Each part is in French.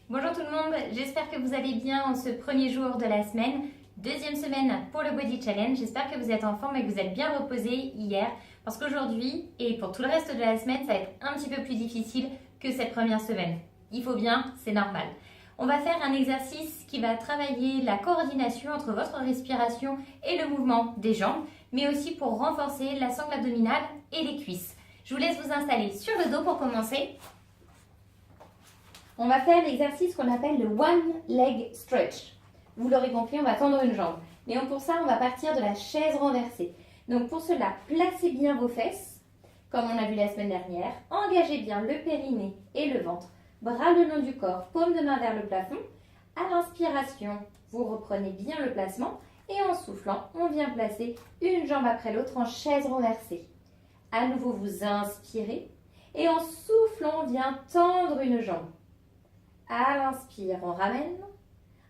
Bonjour tout le monde, j'espère que vous allez bien en ce premier jour de la semaine, deuxième semaine pour le Body Challenge. J'espère que vous êtes en forme et que vous êtes bien reposés hier parce qu'aujourd'hui et pour tout le reste de la semaine, ça va être un petit peu plus difficile que cette première semaine. Il faut bien, c'est normal. On va faire un exercice qui va travailler la coordination entre votre respiration et le mouvement des jambes, mais aussi pour renforcer la sangle abdominale et les cuisses. Je vous laisse vous installer sur le dos pour commencer. On va faire l'exercice qu'on appelle le One Leg Stretch. Vous l'aurez compris, on va tendre une jambe. Mais pour ça, on va partir de la chaise renversée. Donc pour cela, placez bien vos fesses, comme on a vu la semaine dernière. Engagez bien le périnée et le ventre. Bras le long du corps, paume de main vers le plafond. À l'inspiration, vous reprenez bien le placement. Et en soufflant, on vient placer une jambe après l'autre en chaise renversée. À nouveau, vous inspirez. Et en soufflant, on vient tendre une jambe. À l'inspire, on ramène.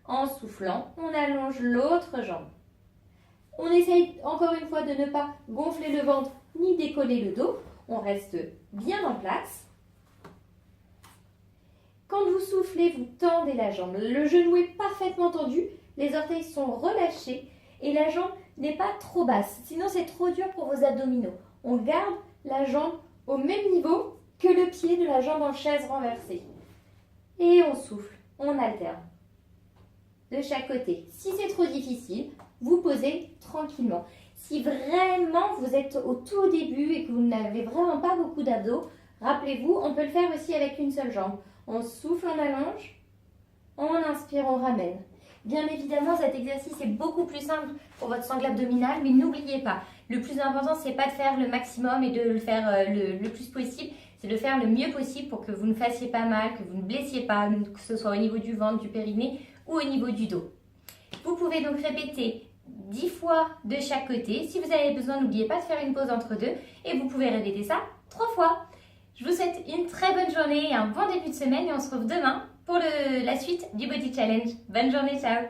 En soufflant, on allonge l'autre jambe. On essaye encore une fois de ne pas gonfler le ventre ni décoller le dos. On reste bien en place. Quand vous soufflez, vous tendez la jambe. Le genou est parfaitement tendu, les orteils sont relâchés et la jambe n'est pas trop basse. Sinon, c'est trop dur pour vos abdominaux. On garde la jambe au même niveau que le pied de la jambe en chaise renversée. Et on souffle, on alterne de chaque côté. Si c'est trop difficile, vous posez tranquillement. Si vraiment vous êtes au tout début et que vous n'avez vraiment pas beaucoup d'abdos, rappelez-vous, on peut le faire aussi avec une seule jambe. On souffle, on allonge, on inspire, on ramène. Bien évidemment, cet exercice est beaucoup plus simple pour votre sangle abdominale, mais n'oubliez pas, le plus important, c'est pas de faire le maximum et de le faire le plus possible, c'est de faire le mieux possible pour que vous ne fassiez pas mal, que vous ne blessiez pas, que ce soit au niveau du ventre, du périnée ou au niveau du dos. Vous pouvez donc répéter 10 fois de chaque côté. Si vous avez besoin, n'oubliez pas de faire une pause entre deux et vous pouvez répéter ça 3 fois. Je vous souhaite une très bonne journée et un bon début de semaine et on se retrouve demain pour la suite du Body Challenge. Bonne journée, ciao!